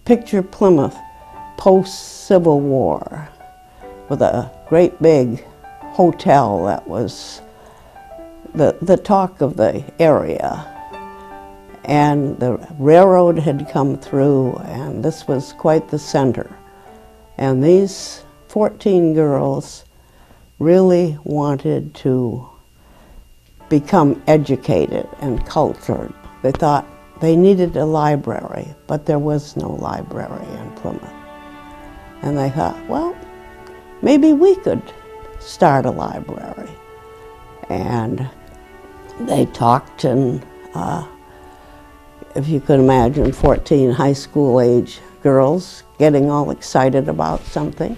Picture Plymouth post-Civil War with a great big hotel that was the talk of the area. And the railroad had come through, and this was quite the center. And these 14 girls really wanted to become educated and cultured. They thought they needed a library, but there was no library in Plymouth. And they thought, well, maybe we could start a library. And they talked, and if you could imagine 14 high school age girls getting all excited about something.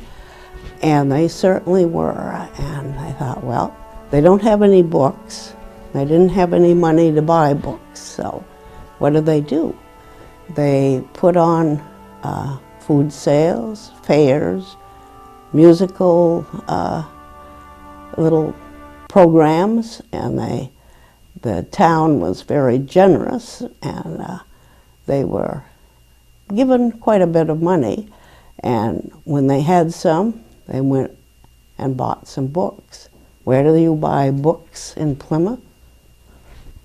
And they certainly were. And I thought, well, they don't have any books. They didn't have any money to buy books. So what do? They put on food sales, fairs, musical little programs, and the town was very generous, and they were given quite a bit of money. And when they had some, they went and bought some books. Where do you buy books in Plymouth?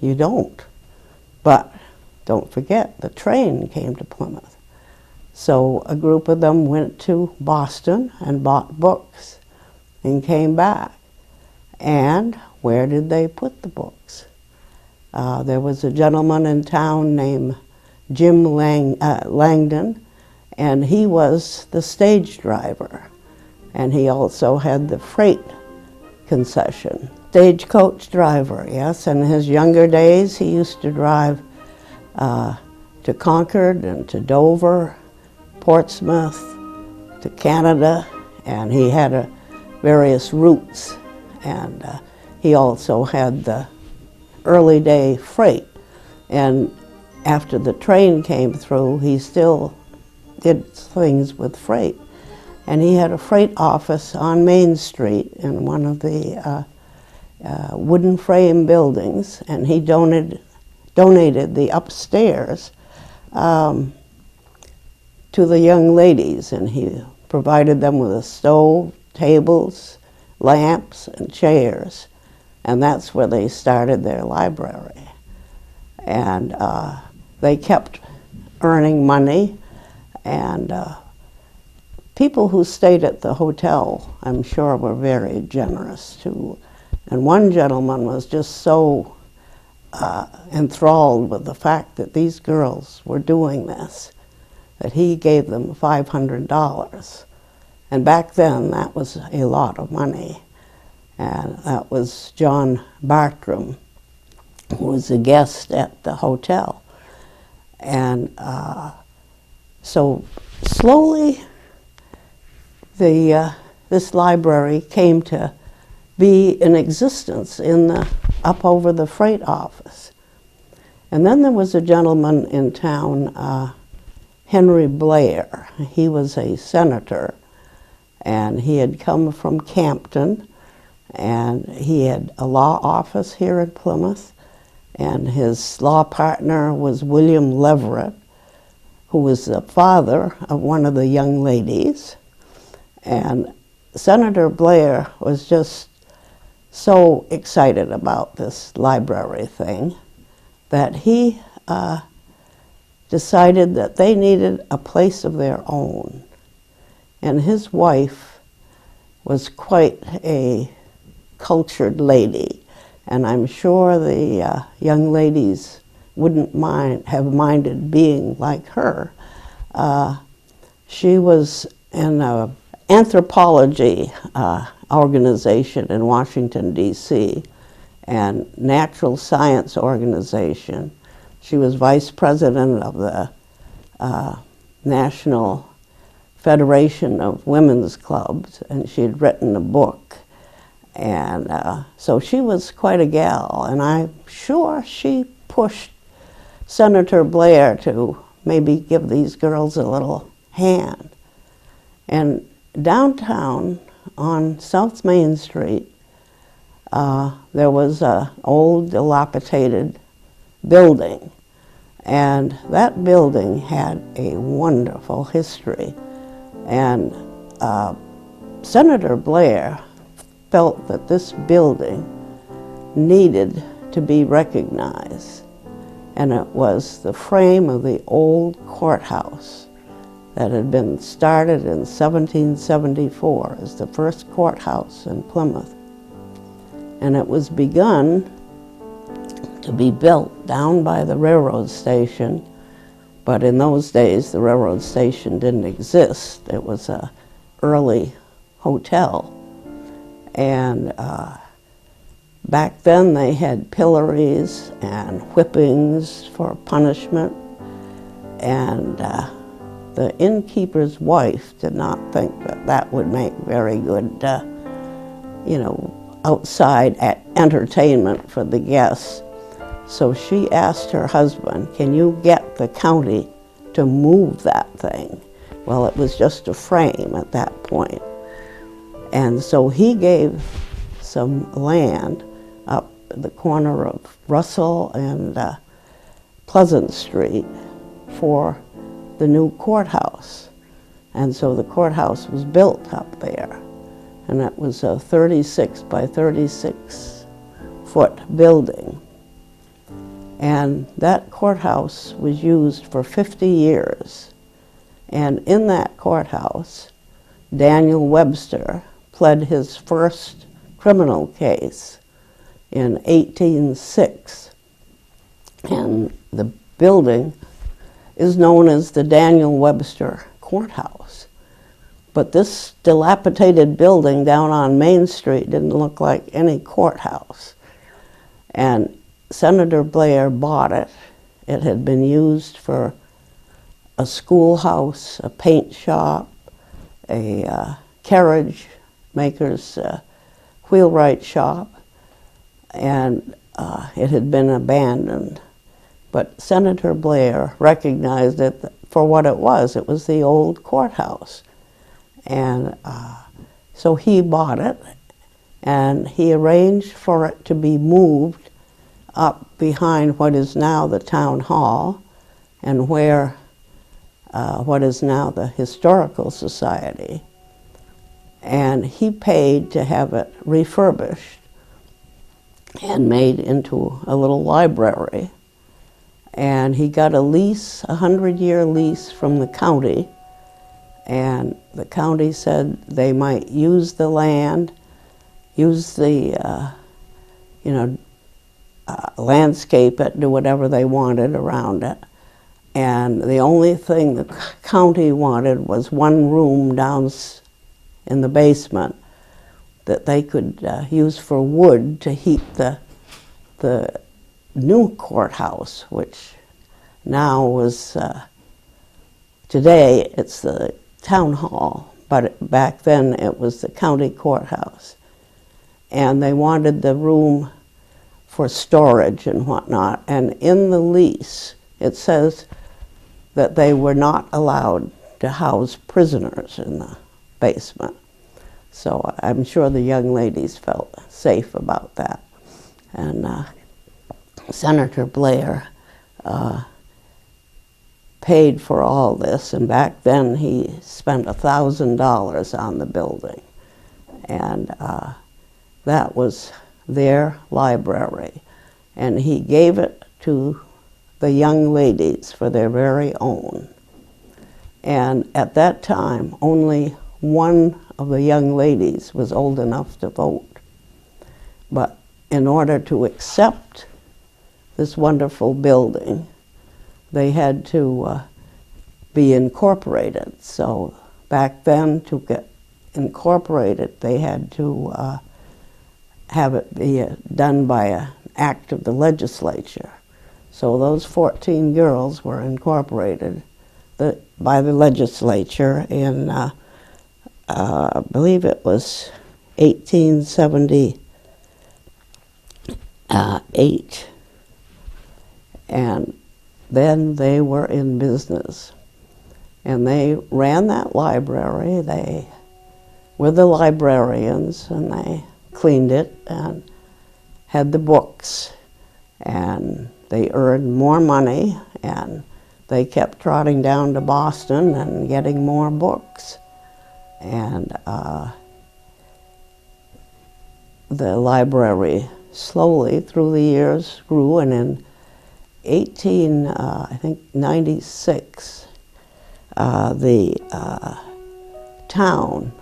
You don't. But don't forget, the train came to Plymouth. So a group of them went to Boston and bought books and came back. And where did they put the books? There was a gentleman in town named Jim Langdon, and he was the stage driver. And he also had the freight concession. Stagecoach driver, yes. In his younger days, he used to drive to Concord and to Dover, Portsmouth, to Canada, and he had various routes. And he also had the early day freight. And after the train came through, he still did things with freight. And he had a freight office on Main Street in one of the wooden frame buildings, and he donated the upstairs to the young ladies, and he provided them with a stove, tables, lamps, and chairs, and that's where they started their library. And they kept earning money, and people who stayed at the hotel, I'm sure, were very generous too. And one gentleman was just so enthralled with the fact that these girls were doing this, that he gave them $500. And back then, that was a lot of money. And that was John Bartram, who was a guest at the hotel. And so slowly, this library came to be in existence up over the freight office. And then there was a gentleman in town, Henry Blair. He was a senator, and he had come from Campton, and he had a law office here in Plymouth, and his law partner was William Leverett, who was the father of one of the young ladies. And Senator Blair was just so excited about this library thing that he decided that they needed a place of their own. And his wife was quite a cultured lady, and I'm sure the young ladies wouldn't have minded being like her. She was in an anthropology organization in Washington, D.C., and natural science organization. She was vice president of the National Federation of Women's Clubs, and she had written a book. And so she was quite a gal, and I'm sure she pushed Senator Blair to maybe give these girls a little hand. And downtown on South Main Street, there was an old dilapidated building, And that building had a wonderful history. And Senator Blair felt that this building needed to be recognized. And it was the frame of the old courthouse that had been started in 1774 as the first courthouse in Plymouth. And it was begun to be built down by the railroad station, but in those days the railroad station didn't exist. It was an early hotel. And back then they had pillories and whippings for punishment, and the innkeeper's wife did not think that that would make very good, outside entertainment for the guests. So she asked her husband, "Can you get the county to move that thing?" Well, it was just a frame at that point. And so he gave some land up at the corner of Russell and Pleasant Street for the new courthouse. And so the courthouse was built up there. And it was a 36 by 36 foot building. And that courthouse was used for 50 years. And in that courthouse, Daniel Webster pled his first criminal case in 1806. And the building is known as the Daniel Webster Courthouse. But this dilapidated building down on Main Street didn't look like any courthouse. And Senator Blair bought it. It had been used for a schoolhouse, a paint shop, a carriage maker's wheelwright shop, and it had been abandoned. But Senator Blair recognized it for what it was. It was the old courthouse. And so he bought it, and he arranged for it to be moved up behind what is now the town hall and where what is now the Historical Society. And he paid to have it refurbished and made into a little library. And he got a lease, a 100-year lease from the county, and the county said they might use the land, use the, landscape it, do whatever they wanted around it. And the only thing the county wanted was one room down in the basement that they could use for wood to heat the new courthouse, which now was, today it's the town hall, but back then it was the county courthouse. And they wanted the room for storage and whatnot. And in the lease, it says that they were not allowed to house prisoners in the basement. So I'm sure the young ladies felt safe about that. And Senator Blair paid for all this, and back then he spent $1,000 on the building. And that was their library. And he gave it to the young ladies for their very own. And at that time, only one of the young ladies was old enough to vote. But in order to accept this wonderful building, they had to be incorporated. So back then, to get incorporated, they had to have it be done by an act of the legislature. So those 14 girls were incorporated by the legislature in, I believe it was 1878. And then they were in business. And they ran that library. They were the librarians, and they cleaned it and had the books. And they earned more money, and they kept trotting down to Boston and getting more books. And the library slowly through the years grew, and in 96, the town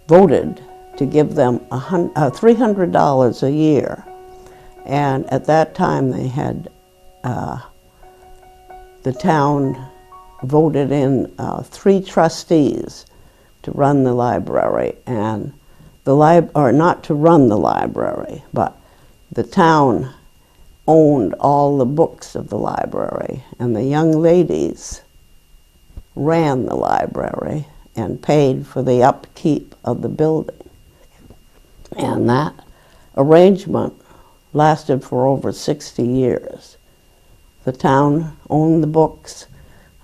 voted to give them $300 a year. And at that time they had, the town voted in 3 trustees to run the library, and or not to run the library, but the town owned all the books of the library, and the young ladies ran the library and paid for the upkeep of the building. And that arrangement lasted for over 60 years. The town owned the books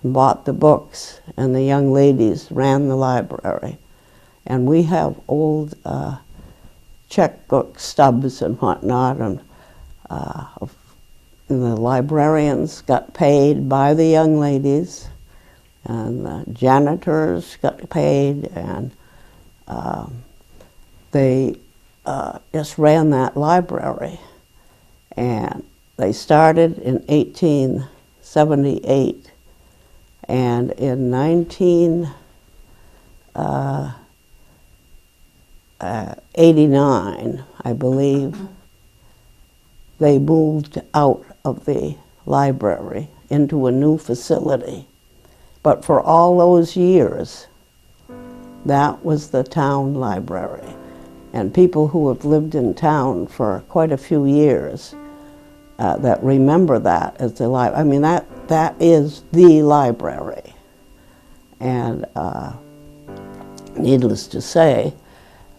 and bought the books, and the young ladies ran the library. And we have old checkbook stubs and whatnot, and the librarians got paid by the young ladies, and the janitors got paid, and they just ran that library. And they started in 1878, and in 1989, I believe, they moved out of the library into a new facility. But for all those years, that was the town library. And people who have lived in town for quite a few years that remember that as the library. I mean, that is the library. And needless to say,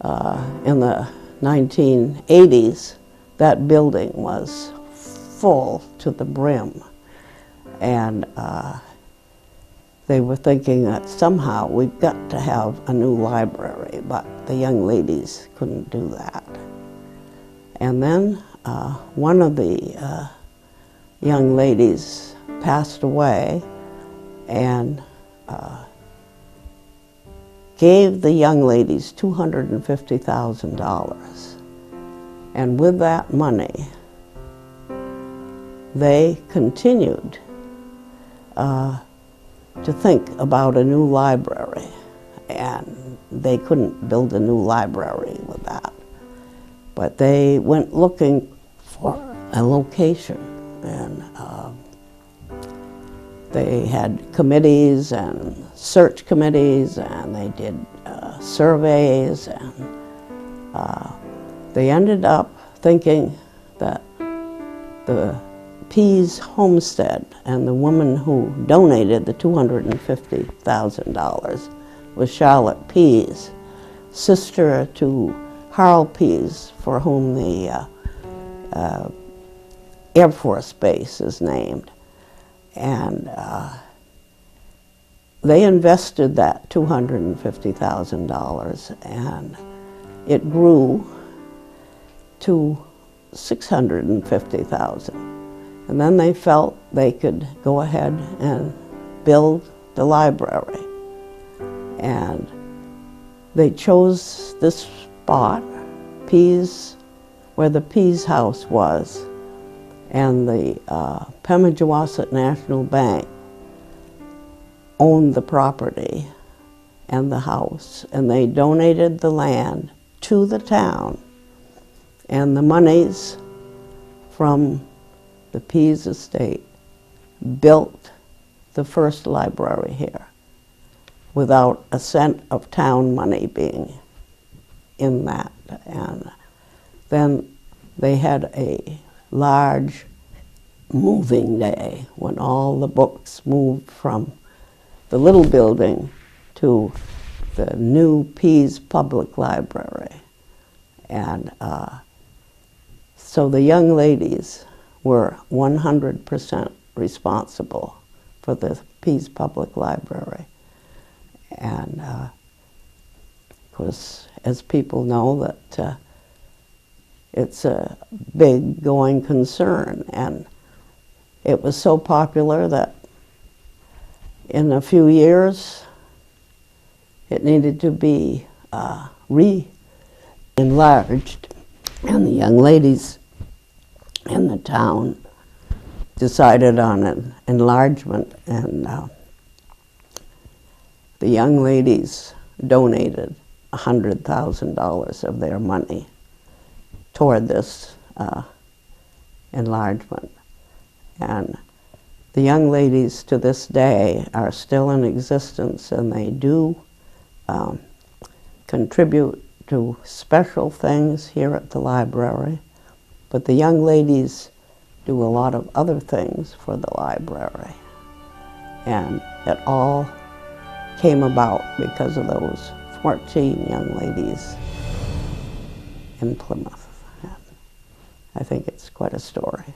in the 1980s, that building was full to the brim. And they were thinking that somehow we've got to have a new library, but the young ladies couldn't do that. And then one of the young ladies passed away and gave the young ladies $250,000. And with that money, they continued to think about a new library, and they couldn't build a new library with that. But they went looking for a location, and they had committees and search committees, and they did surveys, and they ended up thinking that the Pease homestead, and the woman who donated the $250,000 was Charlotte Pease, sister to Harl Pease, for whom the Air Force Base is named. And they invested that $250,000, and it grew to $650,000. And then they felt they could go ahead and build the library. And they chose this spot, Pease, where the Pease House was, and the Pemigewasset National Bank owned the property and the house, and they donated the land to the town, and the monies from the Pease estate built the first library here without a cent of town money being in that. And then they had a large moving day when all the books moved from the little building to the new Pease Public Library. And so the young ladies were 100% responsible for the Pease Public Library. And of course, as people know, that it's a big going concern, and it was so popular that in a few years it needed to be re-enlarged, and the young ladies in the town decided on an enlargement, and the young ladies donated $100,000 of their money toward this enlargement. And the young ladies to this day are still in existence, and they do contribute to special things here at the library. But the young ladies do a lot of other things for the library. And it all came about because of those 14 young ladies in Plymouth. And I think it's quite a story.